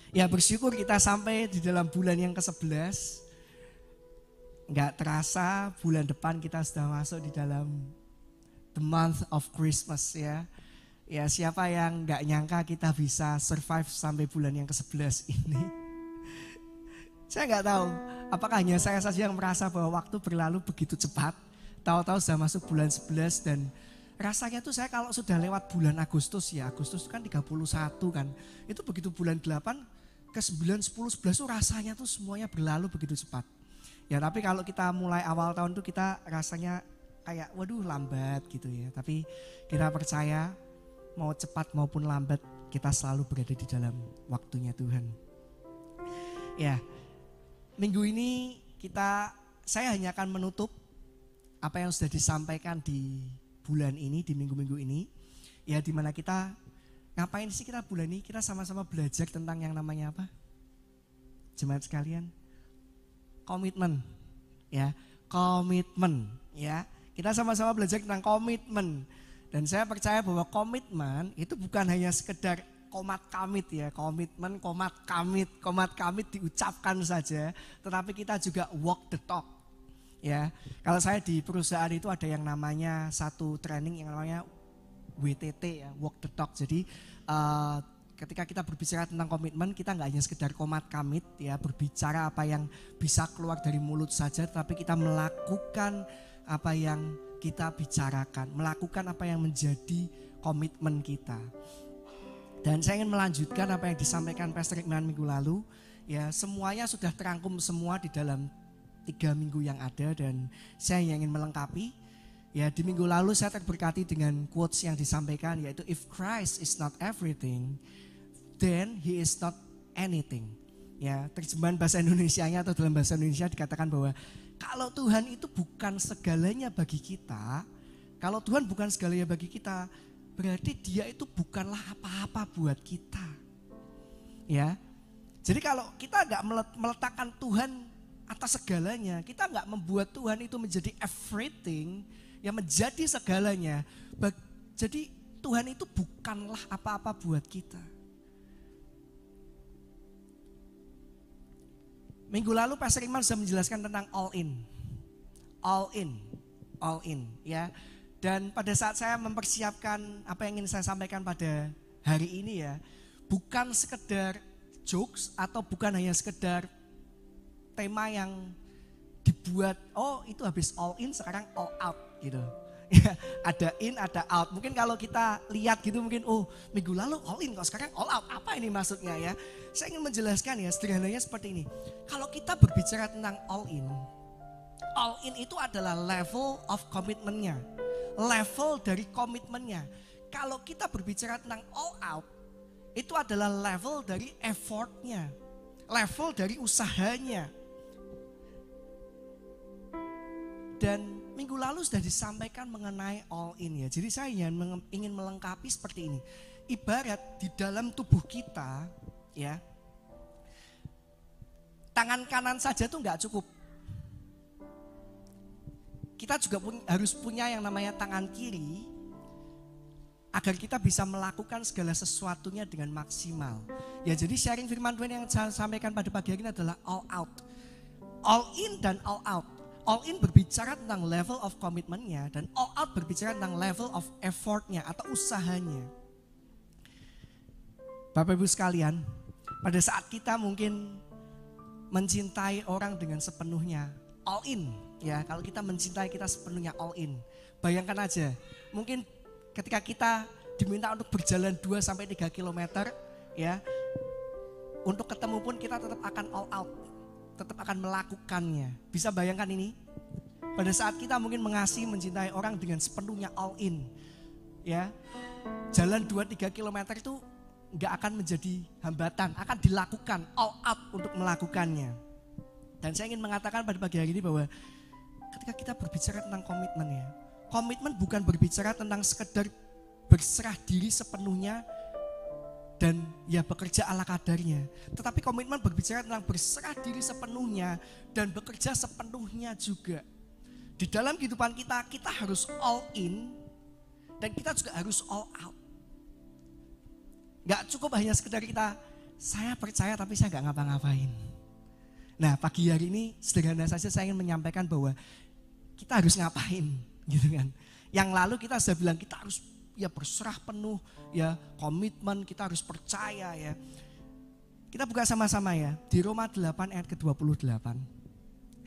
Ya bersyukur kita sampai di dalam bulan yang ke-11. Nggak terasa bulan depan kita sudah masuk di dalam the month of Christmas ya. Ya siapa yang nggak nyangka kita bisa survive sampai bulan yang ke-11 ini. Saya nggak tahu apakah hanya saya saja yang merasa bahwa waktu berlalu begitu cepat. Tahu-tahu sudah masuk bulan 11 dan rasanya tuh saya kalau sudah lewat bulan Agustus ya. Agustus kan 31 kan. Itu begitu bulan 8 ke 9, 10, 11 tuh rasanya tuh semuanya berlalu begitu cepat. Ya tapi kalau kita mulai awal tahun tuh kita rasanya kayak waduh lambat gitu ya. Tapi kita percaya mau cepat maupun lambat kita selalu berada di dalam waktunya Tuhan. Ya, minggu ini saya hanya akan menutup apa yang sudah disampaikan di bulan ini, di minggu-minggu ini. Ya dimana kita ngapain sih kita bulan ini? Kita sama-sama belajar tentang yang namanya apa? Jemaat sekalian, komitmen. Ya, komitmen. Ya, kita sama-sama belajar tentang komitmen. Dan saya percaya bahwa komitmen itu bukan hanya sekedar komat kamit ya, komitmen komat kamit diucapkan saja, tetapi kita juga walk the talk. Ya, kalau saya di perusahaan itu ada yang namanya satu training yang namanya WTT ya, walk the talk. Jadi ketika kita berbicara tentang komitmen, kita nggak hanya sekedar komat kamit ya, berbicara apa yang bisa keluar dari mulut saja, tapi kita melakukan apa yang kita bicarakan, melakukan apa yang menjadi komitmen kita. Dan saya ingin melanjutkan apa yang disampaikan Pastor Iqman minggu lalu. Ya, semuanya sudah terangkum semua di dalam 3 minggu yang ada dan saya ingin melengkapi. Ya, di minggu lalu saya terberkati dengan quotes yang disampaikan yaitu if Christ is not everything, then he is not anything. Ya, terjemahan bahasa Indonesianya atau dalam bahasa Indonesia dikatakan bahwa kalau Tuhan itu bukan segalanya bagi kita, kalau Tuhan bukan segalanya bagi kita, berarti dia itu bukanlah apa-apa buat kita. Ya. Jadi kalau kita enggak meletakkan Tuhan atas segalanya, kita enggak membuat Tuhan itu menjadi everything, yang menjadi segalanya. Jadi Tuhan itu bukanlah apa-apa buat kita. Minggu lalu Pastor Iman sudah menjelaskan tentang all in. All in ya. Dan pada saat saya mempersiapkan apa yang ingin saya sampaikan pada hari ini ya, bukan sekedar jokes atau bukan hanya sekedar tema yang dibuat, oh itu habis all in sekarang all out gitu. Ya, ada in, ada out. Mungkin kalau kita lihat gitu mungkin minggu lalu all in, kok sekarang all out. Apa ini maksudnya ya? Saya ingin menjelaskan ya sederhananya seperti ini. Kalau kita berbicara tentang all in itu adalah level of commitment-nya. Level dari komitmennya. Kalau kita berbicara tentang all out, itu adalah level dari effort-nya. Level dari usahanya. Dan minggu lalu sudah disampaikan mengenai all in ya. Jadi saya ingin melengkapi seperti ini. Ibarat di dalam tubuh kita ya, tangan kanan saja tuh nggak cukup. Kita juga harus punya yang namanya tangan kiri agar kita bisa melakukan segala sesuatunya dengan maksimal. Ya jadi sharing firman Tuhan yang saya sampaikan pada pagi hari ini adalah all out. All in dan all out. All in berbicara tentang level of commitment-nya dan all out berbicara tentang level of effort-nya atau usahanya. Bapak Ibu sekalian, pada saat kita mungkin mencintai orang dengan sepenuhnya, all in ya, kalau kita mencintai kita sepenuhnya all in. Bayangkan aja, mungkin ketika kita diminta untuk berjalan 2-3 kilometer ya, untuk ketemu pun kita tetap akan all out. Tetap akan melakukannya. Bisa bayangkan ini? Pada saat kita mungkin mengasihi, mencintai orang dengan sepenuhnya all in. Ya. Jalan 2-3 kilometer itu enggak akan menjadi hambatan, akan dilakukan all out untuk melakukannya. Dan saya ingin mengatakan pada pagi hari ini bahwa ketika kita berbicara tentang komitmen ya, komitmen bukan berbicara tentang sekedar berserah diri sepenuhnya dan ya bekerja ala kadarnya. Tetapi komitmen berbicara tentang berserah diri sepenuhnya dan bekerja sepenuhnya juga. Di dalam kehidupan kita, kita harus all in dan kita juga harus all out. Gak cukup hanya sekedar kita Saya percaya tapi saya nggak ngapa-ngapain. Nah pagi hari ini sederhana saja saya ingin menyampaikan bahwa kita harus ngapain gitu kan. Yang lalu kita sudah bilang kita harus ya berserah penuh, ya komitmen, kita harus percaya ya. Kita buka sama-sama ya di Roma 8 ayat ke-28.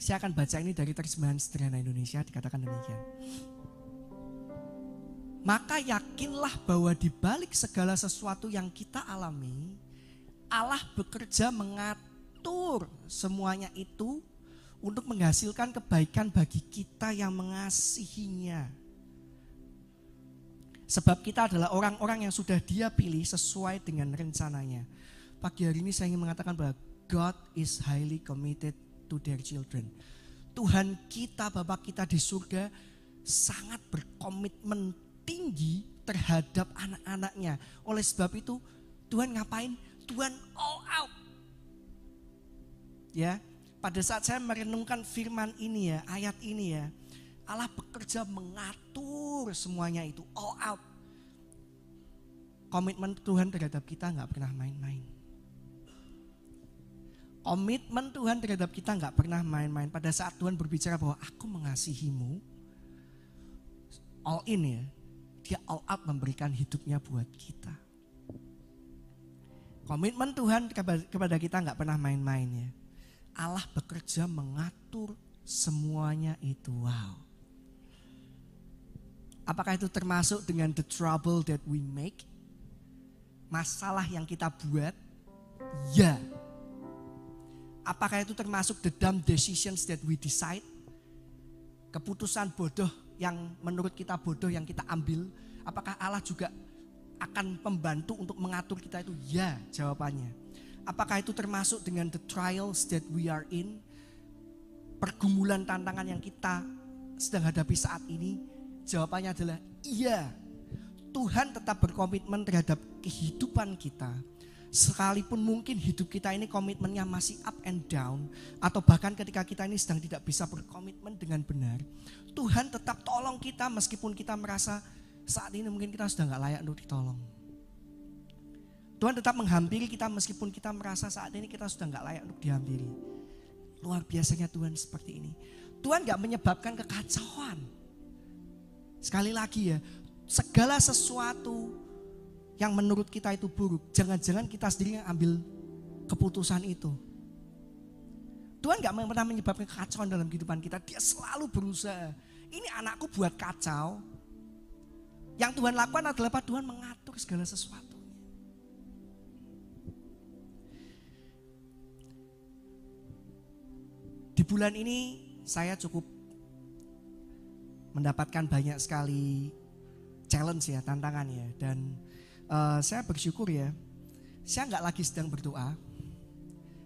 Saya akan baca ini dari terjemahan sederhana Indonesia, dikatakan demikian. Maka yakinlah bahwa di balik segala sesuatu yang kita alami, Allah bekerja mengatur semuanya itu untuk menghasilkan kebaikan bagi kita yang mengasihinya. Sebab kita adalah orang-orang yang sudah Dia pilih sesuai dengan rencananya. Pagi hari ini saya ingin mengatakan bahwa God is highly committed to their children. Tuhan kita, Bapa kita di surga sangat berkomitmen tinggi terhadap anak-anaknya. Oleh sebab itu Tuhan ngapain? Tuhan all out. Ya, pada saat saya merenungkan firman ini ya, ayat ini ya, Allah bekerja mengatur semuanya itu all out. Komitmen Tuhan terhadap kita nggak pernah main-main. Komitmen Tuhan terhadap kita nggak pernah main-main. Pada saat Tuhan berbicara bahwa aku mengasihimu, all in ya, Dia all out memberikan hidupnya buat kita. Komitmen Tuhan kepada kita nggak pernah main-main ya. Allah bekerja mengatur semuanya itu. Wow. Apakah itu termasuk dengan the trouble that we make? Masalah yang kita buat? Ya. Apakah itu termasuk the dumb decisions that we decide? Keputusan bodoh yang menurut kita bodoh yang kita ambil. Apakah Allah juga akan membantu untuk mengatur kita itu? Ya, jawabannya. Apakah itu termasuk dengan the trials that we are in? Pergumulan tantangan yang kita sedang hadapi saat ini? Jawabannya adalah iya. Tuhan tetap berkomitmen terhadap kehidupan kita. Sekalipun mungkin hidup kita ini komitmennya masih up and down. Atau bahkan ketika kita ini sedang tidak bisa berkomitmen dengan benar. Tuhan tetap tolong kita meskipun kita merasa saat ini mungkin kita sudah gak layak untuk ditolong. Tuhan tetap menghampiri kita meskipun kita merasa saat ini kita sudah gak layak untuk dihampiri. Luar biasanya Tuhan seperti ini. Tuhan gak menyebabkan kekacauan. Sekali lagi ya, segala sesuatu yang menurut kita itu buruk, jangan-jangan kita sendiri yang ambil keputusan itu. Tuhan gak pernah menyebabkan kekacauan dalam kehidupan kita. Dia selalu berusaha. Ini anakku buat kacau. Yang Tuhan lakukan adalah apa? Tuhan mengatur segala sesuatunya. Di bulan ini saya cukup mendapatkan banyak sekali challenge ya, tantangan ya. Dan saya bersyukur ya, saya nggak lagi sedang berdoa,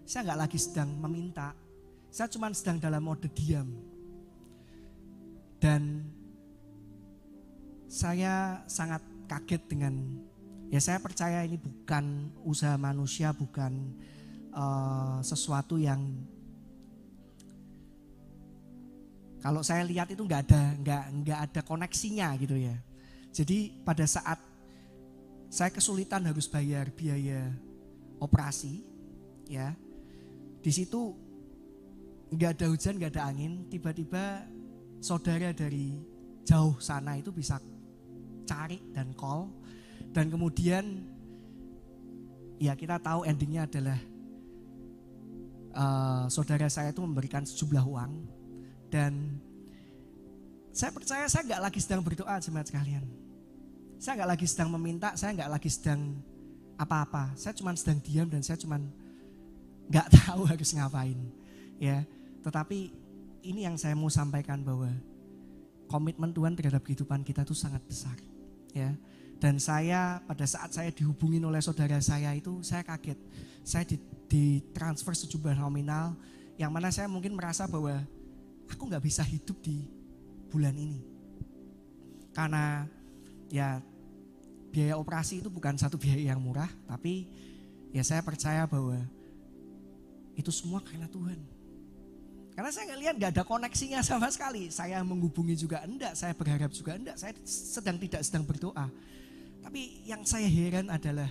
saya nggak lagi sedang meminta, saya cuma sedang dalam mode diam. Dan saya sangat kaget dengan, ya saya percaya ini bukan usaha manusia, bukan sesuatu yang kalau saya lihat itu nggak ada koneksinya gitu ya. Jadi pada saat saya kesulitan harus bayar biaya operasi, ya di situ nggak ada hujan, nggak ada angin, tiba-tiba saudara dari jauh sana itu bisa cari dan call, dan kemudian ya kita tahu endingnya adalah saudara saya itu memberikan sejumlah uang. Dan saya percaya saya nggak lagi sedang berdoa jemaat sekalian. Saya nggak lagi sedang meminta, saya nggak lagi sedang apa-apa. Saya cuma sedang diam dan saya cuma nggak tahu harus ngapain. Ya, tetapi ini yang saya mau sampaikan bahwa komitmen Tuhan terhadap kehidupan kita itu sangat besar. Ya, dan saya pada saat saya dihubungin oleh saudara saya itu saya kaget. Saya ditransfer sejumlah nominal yang mana saya mungkin merasa bahwa aku nggak bisa hidup di bulan ini. Karena ya biaya operasi itu bukan satu biaya yang murah, tapi ya saya percaya bahwa itu semua karena Tuhan. Karena saya nggak lihat nggak ada koneksinya sama sekali. Saya menghubungi juga enggak, saya berharap juga enggak, saya tidak sedang berdoa. Tapi yang saya heran adalah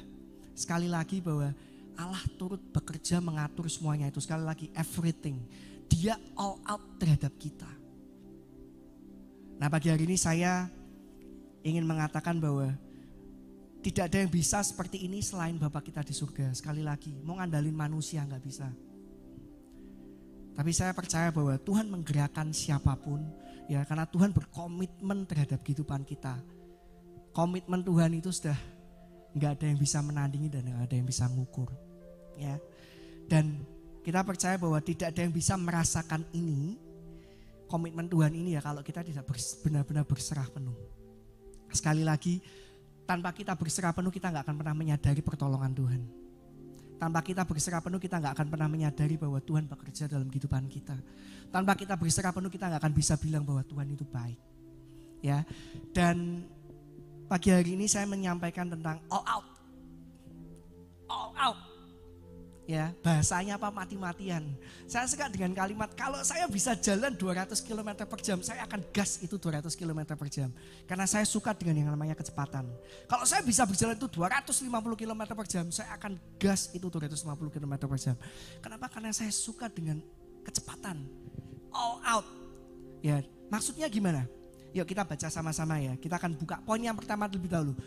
sekali lagi bahwa Allah turut bekerja mengatur semuanya itu. Sekali lagi, everything. Dia all out terhadap kita. Nah, pagi hari ini saya ingin mengatakan bahwa tidak ada yang bisa seperti ini selain Bapa kita di surga. Sekali lagi, mau ngandalin manusia gak bisa. Tapi saya percaya bahwa Tuhan menggerakkan siapapun, ya, karena Tuhan berkomitmen terhadap kehidupan kita. Komitmen Tuhan itu sudah gak ada yang bisa menandingi dan gak ada yang bisa mengukur. Ya. Dan kita percaya bahwa tidak ada yang bisa merasakan ini, komitmen Tuhan ini ya, kalau kita tidak benar-benar berserah penuh. Sekali lagi, tanpa kita berserah penuh kita gak akan pernah menyadari pertolongan Tuhan. Tanpa kita berserah penuh kita gak akan pernah menyadari bahwa Tuhan bekerja dalam kehidupan kita. Tanpa kita berserah penuh kita gak akan bisa bilang bahwa Tuhan itu baik. Ya. Dan pagi hari ini saya menyampaikan tentang all out. All out. Ya, bahasanya apa? Mati-matian. Saya suka dengan kalimat, kalau saya bisa jalan 200 km per jam, saya akan gas itu 200 km per jam. Karena saya suka dengan yang namanya kecepatan. Kalau saya bisa berjalan itu 250 km per jam, saya akan gas itu 250 km per jam. Kenapa? Karena saya suka dengan kecepatan. All out. Ya, maksudnya gimana? Yuk kita baca sama-sama ya. Kita akan buka poin yang pertama terlebih dahulu.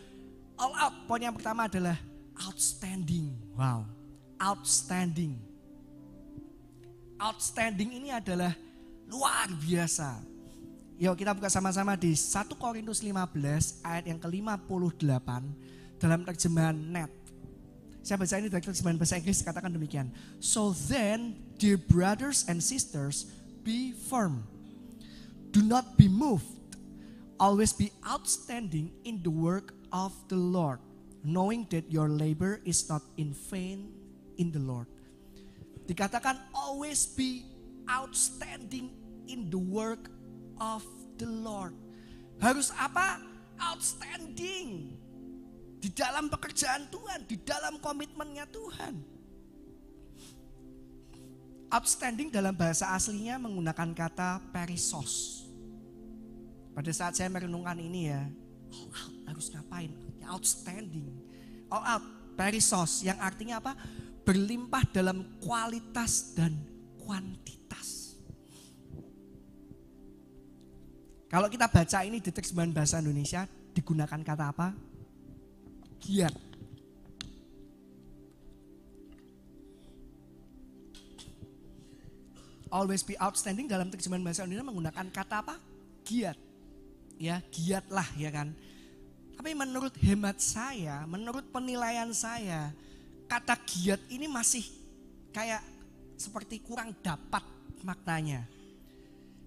All out, poin yang pertama adalah outstanding. Wow. Outstanding. Outstanding ini adalah luar biasa. Yuk kita buka sama-sama di 1 Korintus 15 ayat yang ke-58 dalam terjemahan NET. Saya baca ini dari terjemahan bahasa Inggris, katakan demikian. So then, dear brothers and sisters, be firm. Do not be moved. Always be outstanding in the work of the Lord, knowing that your labor is not in vain in the Lord. Dikatakan always be outstanding in the work of the Lord. Harus apa? Outstanding. Di dalam pekerjaan Tuhan, di dalam komitmennya Tuhan. Outstanding dalam bahasa aslinya menggunakan kata perisos. Pada saat saya merenungkan ini ya, all out harus ngapain? Outstanding. All out, perisos yang artinya apa? Berlimpah dalam kualitas dan kuantitas. Kalau kita baca ini di terjemahan bahasa Indonesia digunakan kata apa? Giat. Always be outstanding dalam terjemahan bahasa Indonesia menggunakan kata apa? Giat. Ya, giatlah ya kan. Tapi menurut hemat saya, menurut penilaian saya, kata giat ini masih kayak seperti kurang dapat maknanya.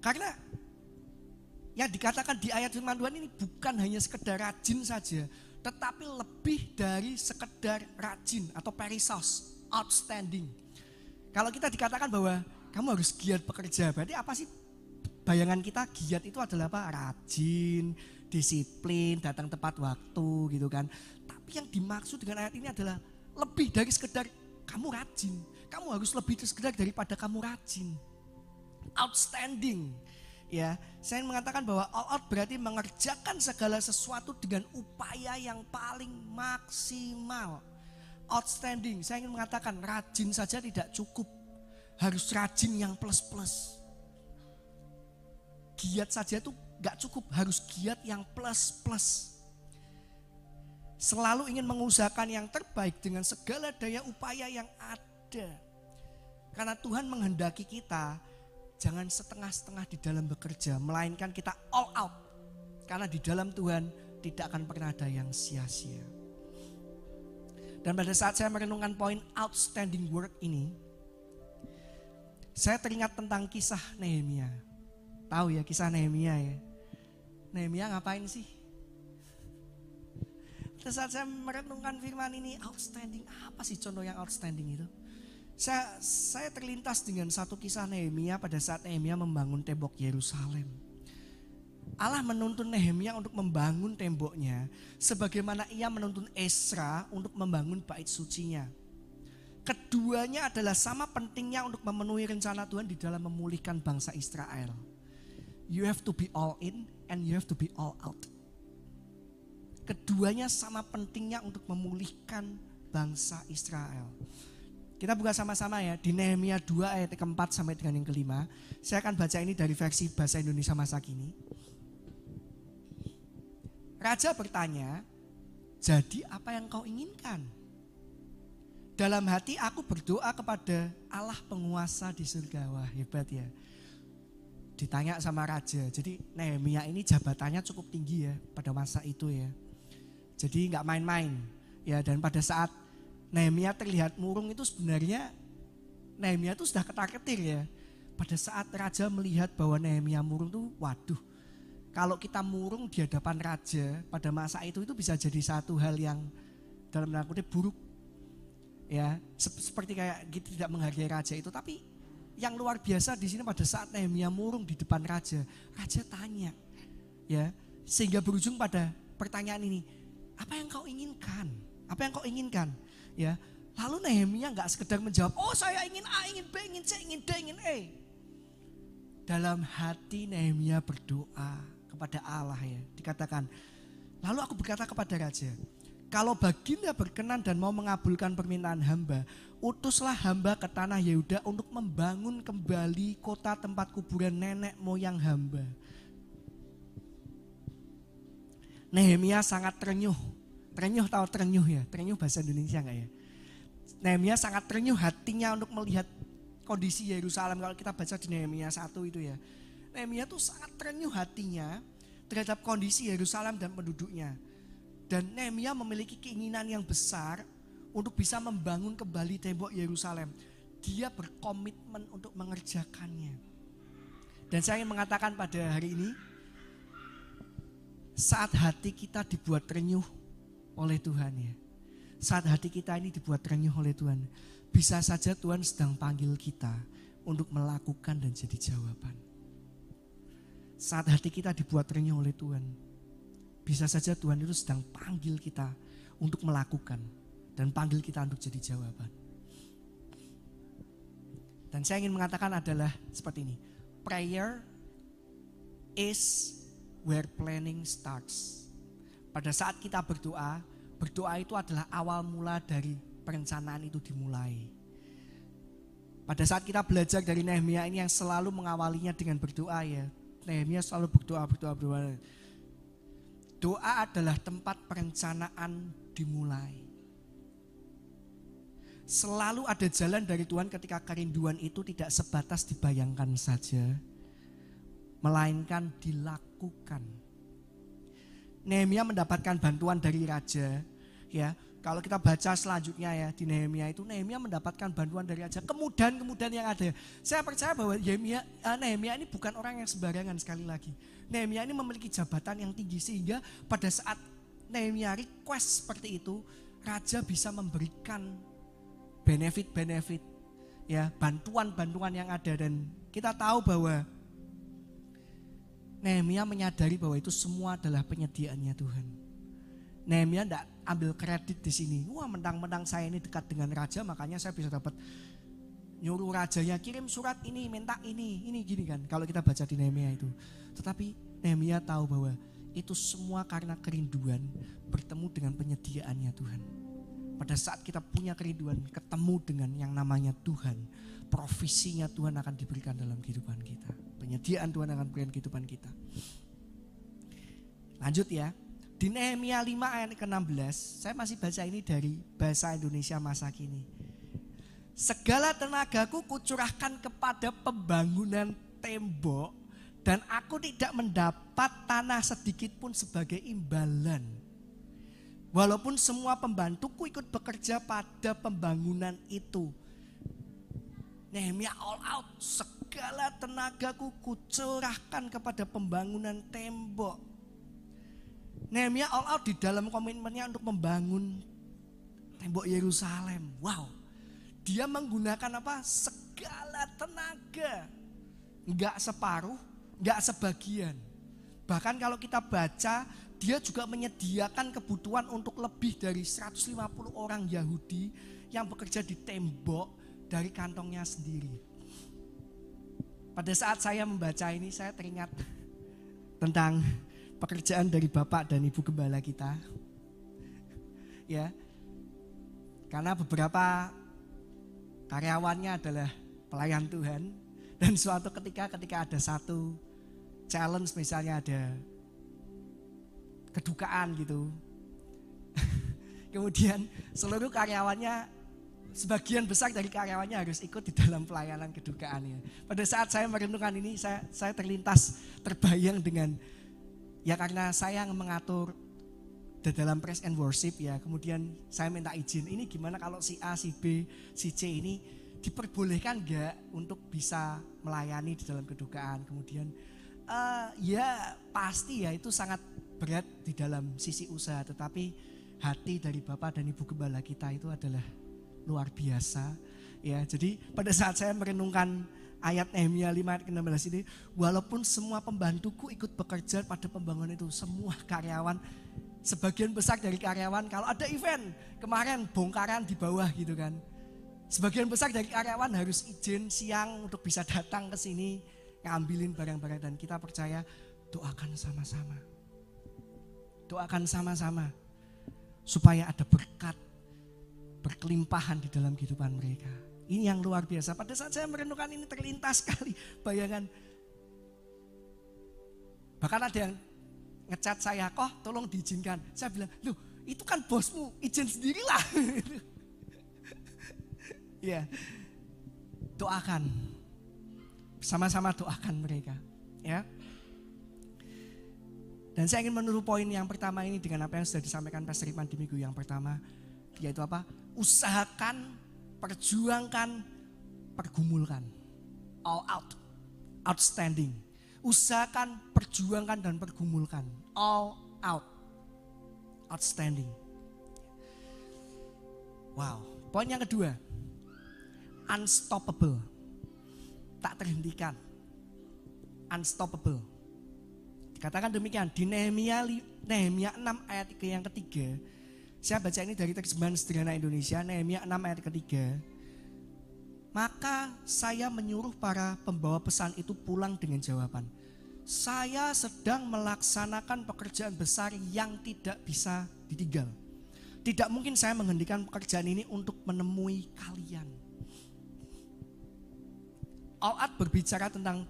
Karena yang dikatakan di ayat firman Tuhan ini bukan hanya sekedar rajin saja, tetapi lebih dari sekedar rajin atau perisos, outstanding. Kalau kita dikatakan bahwa kamu harus giat bekerja, berarti apa sih? Bayangan kita giat itu adalah apa? Rajin, disiplin, datang tepat waktu gitu kan. Tapi yang dimaksud dengan ayat ini adalah lebih dari sekedar kamu rajin. Kamu harus lebih dari sekedar daripada kamu rajin. Outstanding. Ya, saya mengatakan bahwa all out berarti mengerjakan segala sesuatu dengan upaya yang paling maksimal. Outstanding, saya ingin mengatakan rajin saja tidak cukup. Harus rajin yang plus-plus. Giat saja itu gak cukup, harus giat yang plus-plus. Selalu ingin mengusahakan yang terbaik dengan segala daya upaya yang ada. Karena Tuhan menghendaki kita jangan setengah-setengah di dalam bekerja, melainkan kita all out. Karena di dalam Tuhan tidak akan pernah ada yang sia-sia. Dan pada saat saya merenungkan poin outstanding work ini, saya teringat tentang kisah Nehemia. Tahu ya kisah Nehemia ya. Nehemia ngapain sih? Pada saat saya merenungkan firman ini, outstanding, apa sih contoh yang outstanding itu? Saya terlintas dengan satu kisah Nehemia pada saat Nehemia membangun tembok Yerusalem. Allah menuntun Nehemia untuk membangun temboknya, sebagaimana ia menuntun Ezra untuk membangun bait sucinya. Keduanya adalah sama pentingnya untuk memenuhi rencana Tuhan di dalam memulihkan bangsa Israel. You have to be all in and you have to be all out. Keduanya sama pentingnya untuk memulihkan bangsa Israel. Kita buka sama-sama ya di Nehemia 2 ayat keempat sampai dengan yang kelima. Saya akan baca ini dari versi bahasa Indonesia masa kini. Raja bertanya, jadi apa yang kau inginkan? Dalam hati aku berdoa kepada Allah penguasa di surga. Wah, hebat ya. Ditanya sama raja. Jadi Nehemia ini jabatannya cukup tinggi ya pada masa itu ya. Jadi nggak main-main ya. Dan pada saat Nehemia terlihat murung itu sebenarnya Nehemia itu sudah ketar-ketir ya. Pada saat raja melihat bahwa Nehemia murung tuh, waduh, kalau kita murung di hadapan raja pada masa itu bisa jadi satu hal yang dalam tanda kutip buruk. Ya, seperti kayak gitu, tidak menghargai raja itu. Tapi yang luar biasa di sini pada saat Nehemia murung di depan raja, raja tanya, ya, sehingga berujung pada pertanyaan ini, apa yang kau inginkan? Apa yang kau inginkan? Ya, lalu Nehemia nggak sekedar menjawab, oh saya ingin A, ingin B, ingin C, ingin D, ingin E. Dalam hati Nehemia berdoa kepada Allah ya, dikatakan, lalu aku berkata kepada raja, kalau baginda berkenan dan mau mengabulkan permintaan hamba, utuslah hamba ke tanah Yehuda untuk membangun kembali kota tempat kuburan nenek moyang hamba. Nehemia sangat terenyuh. Terenyuh, tahu terenyuh ya? Terenyuh bahasa Indonesia enggak ya? Nehemia sangat terenyuh hatinya untuk melihat kondisi Yerusalem. Kalau kita baca di Nehemia 1 itu ya. Nehemia tuh sangat terenyuh hatinya terhadap kondisi Yerusalem dan penduduknya. Dan Nehemia memiliki keinginan yang besar untuk bisa membangun kembali tembok Yerusalem. Dia berkomitmen untuk mengerjakannya. Dan saya ingin mengatakan pada hari ini, saat hati kita dibuat terenyuh oleh Tuhan ya. Saat hati kita ini dibuat terenyuh oleh Tuhan, bisa saja Tuhan sedang panggil kita untuk melakukan dan jadi jawaban. Saat hati kita dibuat terenyuh oleh Tuhan, bisa saja Tuhan itu sedang panggil kita untuk melakukan dan panggil kita untuk jadi jawaban. Dan saya ingin mengatakan adalah seperti ini. Prayer is where planning starts. Pada saat kita berdoa, berdoa itu adalah awal mula dari perencanaan itu dimulai. Pada saat kita belajar dari Nehemia ini yang selalu mengawalinya dengan berdoa ya. Nehemia selalu berdoa. Doa adalah tempat perencanaan dimulai. Selalu ada jalan dari Tuhan ketika kerinduan itu tidak sebatas dibayangkan saja, melainkan dilakukan. Nehemia mendapatkan bantuan dari raja, ya. Kalau kita baca selanjutnya ya di Nehemia itu, Nehemia mendapatkan bantuan dari raja. Kemudahan yang ada. Saya percaya bahwa Nehemia ini bukan orang yang sembarangan sekali lagi. Nehemia ini memiliki jabatan yang tinggi sehingga pada saat Nehemia request seperti itu, raja bisa memberikan benefit, ya, bantuan yang ada. Dan kita tahu bahwa Nehemia menyadari bahwa itu semua adalah penyediaannya Tuhan. Nehemia tidak ambil kredit di sini. Wah, mentang-mentang saya ini dekat dengan raja, makanya saya bisa dapat nyuruh rajanya kirim surat ini, minta ini gini kan. Kalau kita baca di Nehemia itu. Tetapi Nehemia tahu bahwa itu semua karena kerinduan bertemu dengan penyediaannya Tuhan. Pada saat kita punya kerinduan ketemu dengan yang namanya Tuhan, provisinya Tuhan akan diberikan dalam kehidupan kita. Penyediaan Tuhan akan diberikan kehidupan kita. Lanjut ya. Di Nehemia 5 ayat ke-16, saya masih baca ini dari bahasa Indonesia masa kini. Segala tenagaku kucurahkan kepada pembangunan tembok dan aku tidak mendapat tanah sedikit pun sebagai imbalan. Walaupun semua pembantuku ikut bekerja pada pembangunan itu. Nehemia all out, segala tenagaku kucurahkan kepada pembangunan tembok. Nehemia all out di dalam komitmennya untuk membangun tembok Yerusalem. Wow, dia menggunakan apa? Segala tenaga. Enggak separuh, enggak sebagian. Bahkan kalau kita baca, dia juga menyediakan kebutuhan untuk lebih dari 150 orang Yahudi yang bekerja di tembok dari kantongnya sendiri. Pada saat saya membaca ini, saya teringat tentang pekerjaan dari Bapak dan Ibu Gembala kita. Ya. Karena beberapa karyawannya adalah pelayan Tuhan. Dan suatu ketika ada satu challenge, misalnya ada kedukaan gitu. Kemudian seluruh karyawannya, sebagian besar dari karyawannya harus ikut di dalam pelayanan kedukaannya. Pada saat saya merenungkan ini, saya terbayang dengan, ya karena saya yang mengatur di dalam praise and worship ya, kemudian saya minta izin, ini gimana kalau si A, si B, si C ini diperbolehkan enggak untuk bisa melayani di dalam kedukaan. Kemudian ya pasti ya itu sangat berat di dalam sisi usaha, tetapi hati dari Bapak dan Ibu Gembala kita itu adalah luar biasa ya. Jadi pada saat saya merenungkan ayat Nehemia 5 ayat 16 ini, walaupun semua pembantuku ikut bekerja pada pembangunan itu, semua karyawan, sebagian besar dari karyawan kalau ada event kemarin bongkaran di bawah gitu kan, sebagian besar dari karyawan harus izin siang untuk bisa datang ke sini ngambilin barang-barang, dan kita percaya doakan sama-sama. Doakan sama-sama supaya ada berkat, berkelimpahan di dalam kehidupan mereka. Ini yang luar biasa. Pada saat saya merenungkan ini terlintas sekali bayangan. Bahkan ada yang ngechat saya, "Kok tolong diizinkan." Saya bilang, "Loh, itu kan bosmu, izin sendirilah." Ya, doakan, sama-sama doakan mereka, ya. Dan saya ingin menuruh poin yang pertama ini dengan apa yang sudah disampaikan Pastor Iman di minggu yang pertama, yaitu apa? Usahakan, perjuangkan, pergumulkan, all out, outstanding. Usahakan, perjuangkan dan pergumulkan, all out, outstanding. Wow, poin yang kedua. Unstoppable, tak terhentikan, unstoppable. Dikatakan demikian di Nehemia 6 ayat yang ketiga. Saya baca ini dari terjemahan sederhana Indonesia, Nehemia 6 ayat ketiga. Maka saya menyuruh para pembawa pesan itu pulang dengan jawaban, "Saya sedang melaksanakan pekerjaan besar yang tidak bisa ditinggal. Tidak mungkin saya menghentikan pekerjaan ini untuk menemui kalian." All out berbicara tentang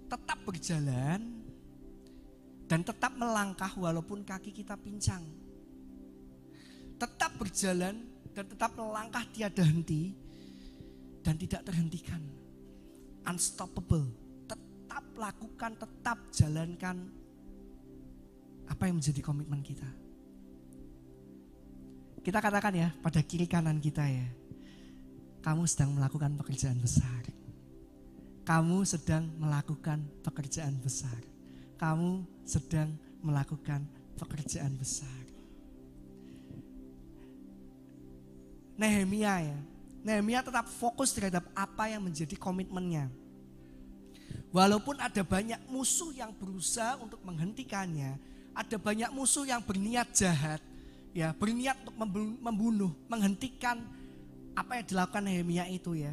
tetap berjalan dan tetap melangkah walaupun kaki kita pincang. Tetap berjalan dan tetap melangkah tiada henti dan tidak terhentikan. Unstoppable. Tetap lakukan, tetap jalankan apa yang menjadi komitmen kita. Kita katakan ya pada kiri kanan kita ya, kamu sedang melakukan pekerjaan besar. Kamu sedang melakukan pekerjaan besar. Kamu sedang melakukan pekerjaan besar. Nehemia ya. Nehemia tetap fokus terhadap apa yang menjadi komitmennya. Walaupun ada banyak musuh yang berusaha untuk menghentikannya, ada banyak musuh yang berniat jahat, ya, berniat untuk membunuh, menghentikan apa yang dilakukan Nehemia itu ya.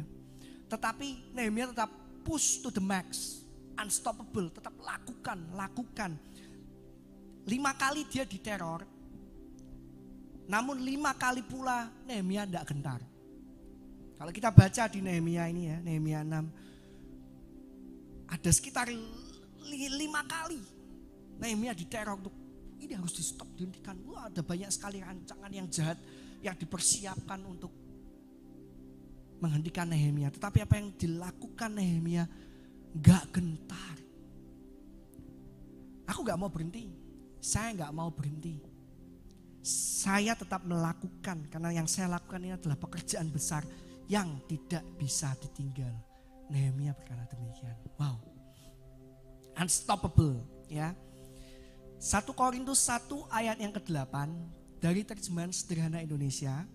Tetapi Nehemia tetap push to the max, unstoppable, tetap lakukan. 5 kali dia diteror, namun 5 kali pula Nehemia tidak gentar. Kalau kita baca di Nehemia ini ya, Nehemia 6, ada sekitar 5 kali Nehemia diteror untuk ini harus di stop, dihentikan. Wah, ada banyak sekali rancangan yang jahat yang dipersiapkan untuk menghentikan Nehemia. Tetapi apa yang dilakukan Nehemia gak gentar. Aku gak mau berhenti. Saya gak mau berhenti. Saya tetap melakukan, karena yang saya lakukan ini adalah pekerjaan besar yang tidak bisa ditinggal. Nehemia berkata demikian. Wow. Unstoppable ya. 1 Korintus 1 ayat yang ke-8 dari terjemahan sederhana Indonesia.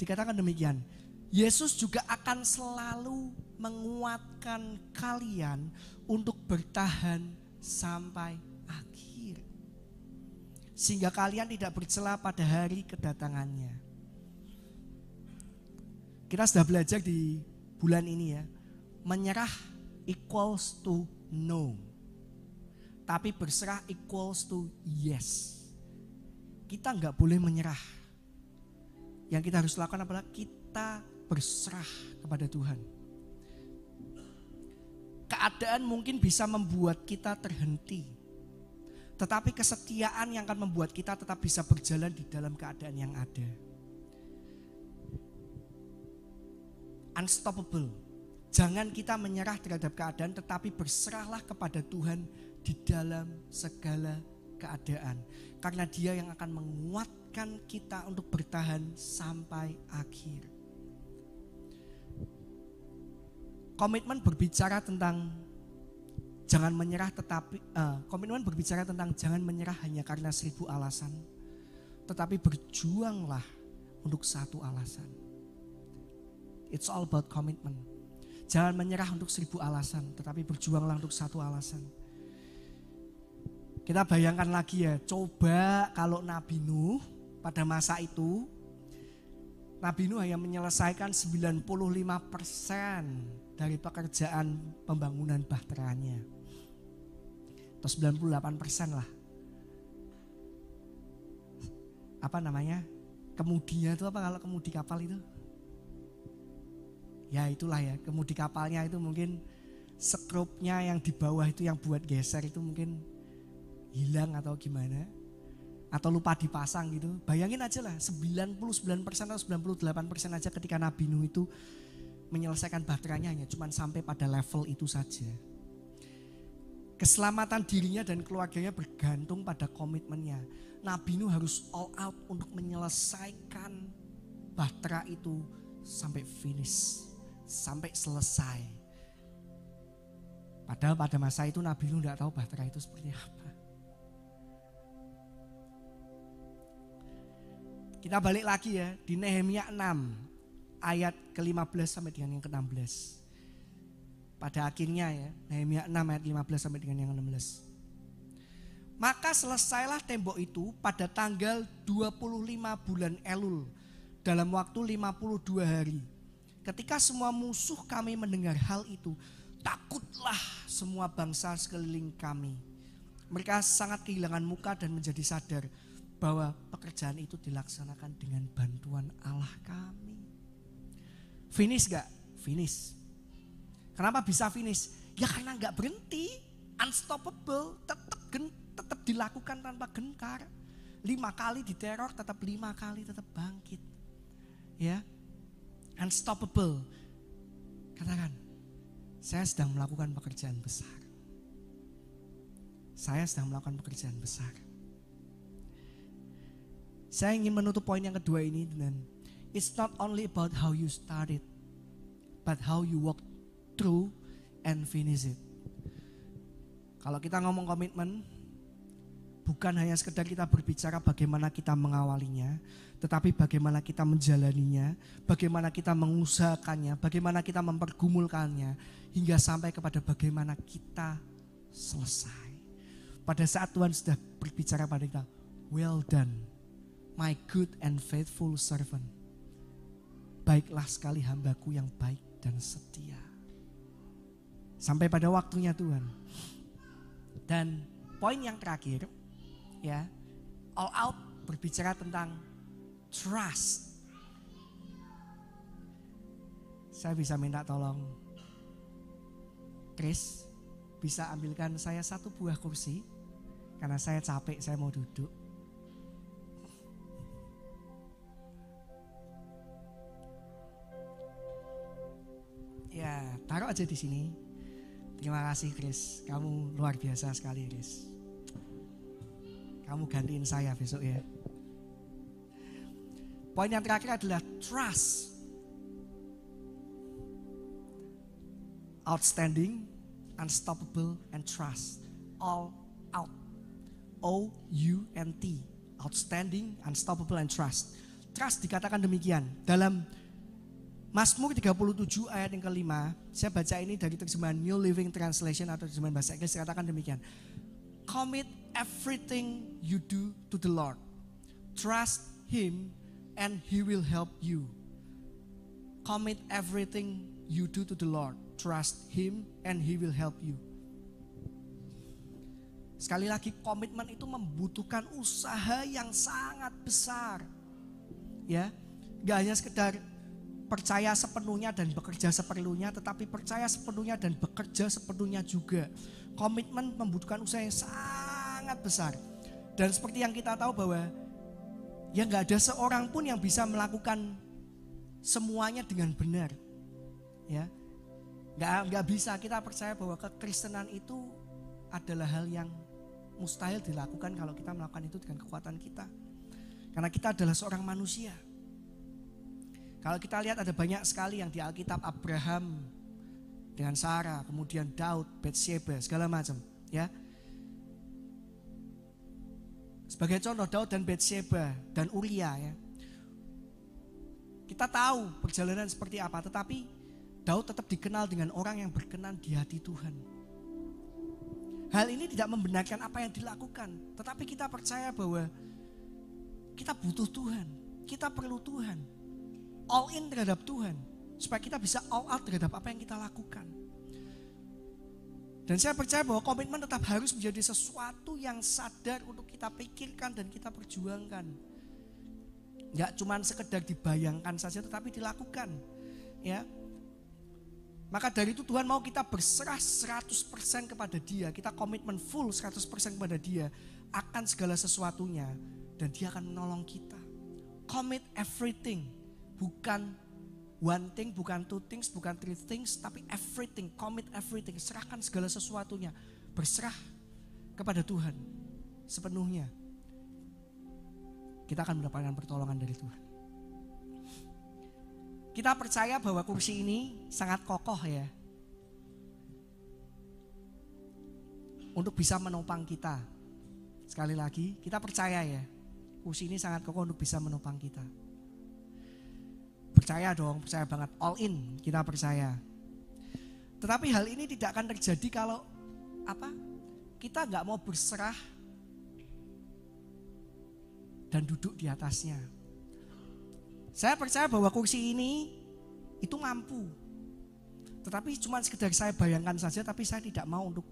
Dikatakan demikian, Yesus juga akan selalu menguatkan kalian untuk bertahan sampai akhir. Sehingga kalian tidak bercela pada hari kedatangannya. Kita sudah belajar di bulan ini ya, menyerah equals to no. Tapi berserah equals to yes. Kita nggak boleh menyerah. Yang kita harus lakukan adalah kita berserah kepada Tuhan. Keadaan mungkin bisa membuat kita terhenti, tetapi kesetiaan yang akan membuat kita tetap bisa berjalan di dalam keadaan yang ada. Unstoppable. Jangan kita menyerah terhadap keadaan, tetapi berserahlah kepada Tuhan di dalam segala keadaan. Karena Dia yang akan menguatkan kita untuk bertahan sampai akhir. Komitmen berbicara tentang jangan menyerah, komitmen berbicara tentang jangan menyerah hanya karena 1000 alasan, tetapi berjuanglah untuk 1 alasan. It's all about commitment. Jangan menyerah untuk 1000 alasan, tetapi berjuanglah untuk 1 alasan. Kita bayangkan lagi ya, coba kalau Nabi Nuh pada masa itu, Nabi Nuh hanya menyelesaikan 95% dari pekerjaan pembangunan bahteranya. Atau 98% lah. Apa namanya? Kemudinya itu apa kalau kemudi kapal itu? Ya itulah ya, kemudi kapalnya itu mungkin skrupnya yang di bawah itu yang buat geser itu mungkin hilang atau gimana. Atau lupa dipasang gitu. Bayangin aja lah 99% atau 98% aja ketika Nabi Nuh itu menyelesaikan bahteranya hanya cuma sampai pada level itu saja. Keselamatan dirinya dan keluarganya bergantung pada komitmennya. Nabi Nuh harus all out untuk menyelesaikan bahtera itu sampai finish, sampai selesai. Padahal pada masa itu Nabi Nuh tidak tahu bahtera itu seperti apa. Kita balik lagi ya di Nehemia 6 ayat ke-15 sampai dengan yang ke-16. Pada akhirnya ya, Nehemia 6 ayat 15 sampai dengan yang ke-16. Maka selesailah tembok itu pada tanggal 25 bulan Elul dalam waktu 52 hari. Ketika semua musuh kami mendengar hal itu, takutlah semua bangsa sekeliling kami. Mereka sangat kehilangan muka dan menjadi sadar bahwa pekerjaan itu dilaksanakan dengan bantuan Allah kami. Finish gak? Finish. Kenapa bisa finish? Ya karena gak berhenti. Unstoppable. Tetap dilakukan tanpa gentar. 5 kali diteror, tetap 5 kali tetap bangkit. Ya, unstoppable. Katakan, saya sedang melakukan pekerjaan besar. Saya sedang melakukan pekerjaan besar. Saya ingin menutup poin yang kedua ini dengan it's not only about how you started, but how you walk through and finish it. Kalau kita ngomong komitmen, bukan hanya sekedar kita berbicara bagaimana kita mengawalinya, tetapi bagaimana kita menjalaninya, bagaimana kita mengusahakannya, bagaimana kita mempergumulkannya, hingga sampai kepada bagaimana kita selesai. Pada saat Tuhan sudah berbicara pada kita, well done, my good and faithful servant. Baiklah sekali hambaku yang baik dan setia. Sampai pada waktunya Tuhan. Dan poin yang terakhir, ya, all out berbicara tentang trust. Saya bisa minta tolong Chris, bisa ambilkan saya 1 buah kursi, karena saya capek, saya mau duduk. Ya, taruh aja di sini. Terima kasih Chris, kamu luar biasa sekali Chris. Kamu gantiin saya besok ya. Poin yang terakhir adalah trust. Outstanding, unstoppable, and trust. All out. O-U-N-T. Outstanding, unstoppable, and trust. Trust dikatakan demikian. Dalam Mazmur 37 ayat yang kelima, saya baca ini dari terjemahan New Living Translation atau terjemahan bahasa Inggris, dikatakan demikian. Commit everything you do to the Lord. Trust Him and He will help you. Commit everything you do to the Lord. Trust Him and He will help you. Sekali lagi, komitmen itu membutuhkan usaha yang sangat besar. Ya, Gak hanya sekedar percaya sepenuhnya dan bekerja seperlunya, tetapi percaya sepenuhnya dan bekerja sepenuhnya juga. Komitmen membutuhkan usaha yang sangat besar. Dan seperti yang kita tahu bahwa ya gak ada seorang pun yang bisa melakukan semuanya dengan benar. Ya, nggak bisa. Kita percaya bahwa kekristenan itu adalah hal yang mustahil dilakukan kalau kita melakukan itu dengan kekuatan kita. Karena kita adalah seorang manusia. Kalau kita lihat ada banyak sekali yang di Alkitab, Abraham dengan Sarah, kemudian Daud, Batsheba, segala macam. Ya. Sebagai contoh Daud dan Batsheba dan Uria. Ya. Kita tahu perjalanan seperti apa, tetapi Daud tetap dikenal dengan orang yang berkenan di hati Tuhan. Hal ini tidak membenarkan apa yang dilakukan, tetapi kita percaya bahwa kita butuh Tuhan, kita perlu Tuhan, all in terhadap Tuhan, supaya kita bisa all out terhadap apa yang kita lakukan. Dan saya percaya bahwa komitmen tetap harus menjadi sesuatu yang sadar untuk kita pikirkan dan kita perjuangkan. Gak cuma sekedar dibayangkan saja, tetapi dilakukan. Ya. Maka dari itu Tuhan mau kita berserah 100% kepada Dia. Kita komitmen full 100% kepada Dia akan segala sesuatunya. Dan Dia akan menolong kita. Commit everything. Bukan one thing, bukan two things, bukan three things. Tapi everything, commit everything. Serahkan segala sesuatunya. Berserah kepada Tuhan sepenuhnya. Kita akan mendapatkan pertolongan dari Tuhan. Kita percaya bahwa kursi ini sangat kokoh ya. Untuk bisa menopang kita. Sekali lagi, kita percaya ya. Kursi ini sangat kokoh untuk bisa menopang kita. Percaya dong, percaya banget. All in, kita percaya. Tetapi hal ini tidak akan terjadi kalau kita gak mau berserah dan duduk di atasnya. Saya percaya bahwa kursi ini itu mampu. Tetapi cuma sekedar saya bayangkan saja, tapi saya tidak mau untuk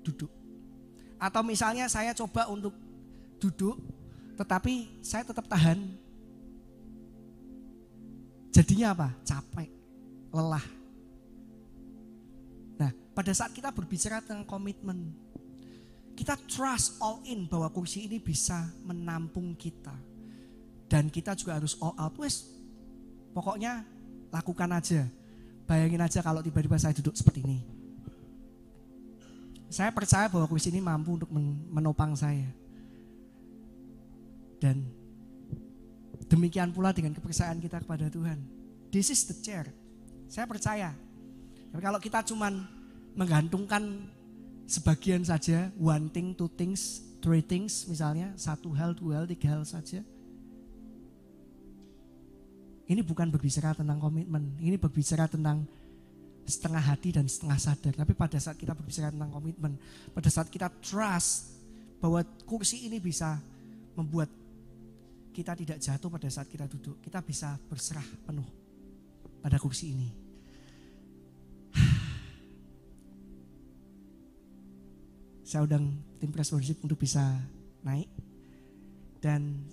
duduk. Atau misalnya saya coba untuk duduk, tetapi saya tetap tahan. Jadinya apa? Capek, lelah. Nah, pada saat kita berbicara tentang komitmen, kita trust all in bahwa kursi ini bisa menampung kita. Dan kita juga harus all out. Pokoknya lakukan aja. Bayangin aja kalau tiba-tiba saya duduk seperti ini. Saya percaya bahwa kursi ini mampu untuk menopang saya. Dan demikian pula dengan kepercayaan kita kepada Tuhan. This is the chair. Saya percaya. Tapi kalau kita cuman menggantungkan sebagian saja, one thing, two things, three things misalnya, satu hal, dua hal, tiga hal saja. Ini bukan berbicara tentang komitmen, ini berbicara tentang setengah hati dan setengah sadar. Tapi pada saat kita berbicara tentang komitmen, pada saat kita trust bahwa kursi ini bisa membuat kita tidak jatuh pada saat kita duduk, kita bisa berserah penuh pada kursi ini. Saya undang tim Praise Worship untuk bisa naik. Dan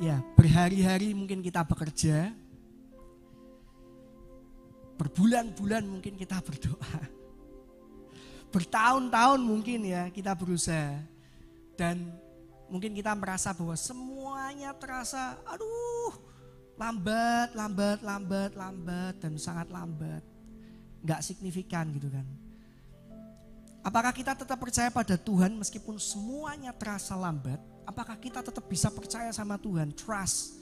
ya, berhari-hari mungkin kita bekerja, berbulan-bulan mungkin kita berdoa, bertahun-tahun mungkin ya kita berusaha, dan mungkin kita merasa bahwa semuanya terasa lambat dan sangat lambat, gak signifikan gitu kan. Apakah kita tetap percaya pada Tuhan meskipun semuanya terasa lambat? Apakah kita tetap bisa percaya sama Tuhan, trust,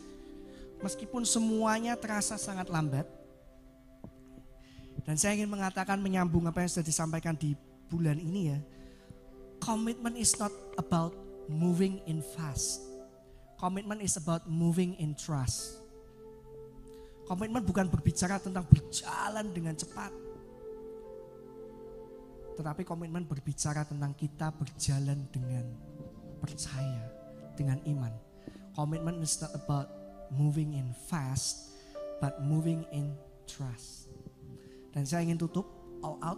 meskipun semuanya terasa sangat lambat? Dan saya ingin mengatakan, menyambung apa yang sudah disampaikan di bulan ini ya. Commitment is not about moving in fast. Commitment is about moving in trust. Komitmen bukan berbicara tentang berjalan dengan cepat. Tetapi komitmen berbicara tentang kita berjalan dengan percaya, dengan iman. Komitmen is not about moving in fast, but moving in trust. Dan saya ingin tutup all out.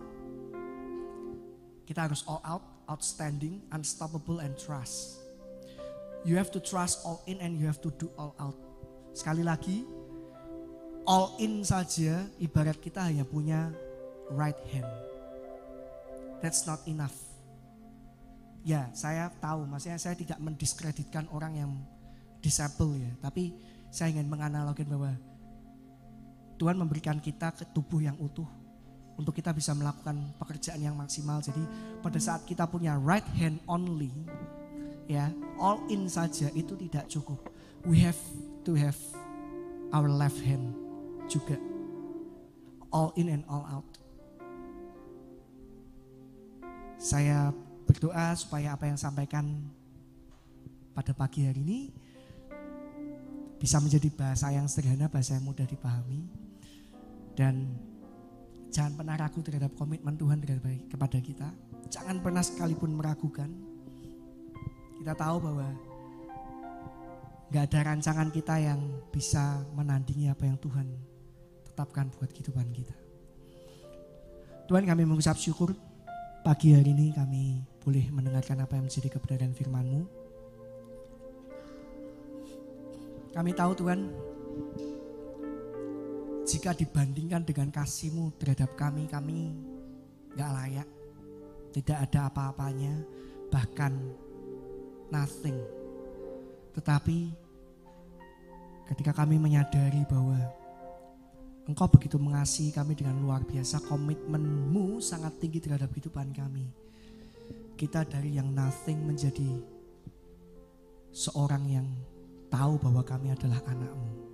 Kita harus all out. outstanding, unstoppable, and trust. You have to trust all in and you have to do all out. Sekali lagi, all in saja ibarat kita hanya punya right hand. That's not enough. Ya, saya tahu, maksudnya saya tidak mendiskreditkan orang yang disable ya, tapi saya ingin menganalogkan bahwa Tuhan memberikan kita ke tubuh yang utuh untuk kita bisa melakukan pekerjaan yang maksimal. Jadi pada saat kita punya right hand only, ya, all in saja itu tidak cukup. We have to have our left hand juga, all in and all out. Saya berdoa supaya apa yang sampaikan pada pagi hari ini bisa menjadi bahasa yang sederhana, bahasa yang mudah dipahami, dan jangan pernah ragu terhadap komitmen Tuhan kepada kita. Jangan pernah sekalipun meragukan. Kita tahu bahwa gak ada rancangan kita yang bisa menandingi apa yang Tuhan tetapkan buat kehidupan kita. Tuhan, kami mengucap syukur pagi hari ini kami boleh mendengarkan apa yang menjadi kebenaran firman-Mu. Kami tahu Tuhan, jika dibandingkan dengan kasih-Mu terhadap kami gak layak. Tidak ada apa-apanya, bahkan nothing. Tetapi ketika kami menyadari bahwa Engkau begitu mengasihi kami dengan luar biasa, komitmen-Mu sangat tinggi terhadap kehidupan kami. Kita dari yang nothing menjadi seorang yang tahu bahwa kami adalah anak-Mu.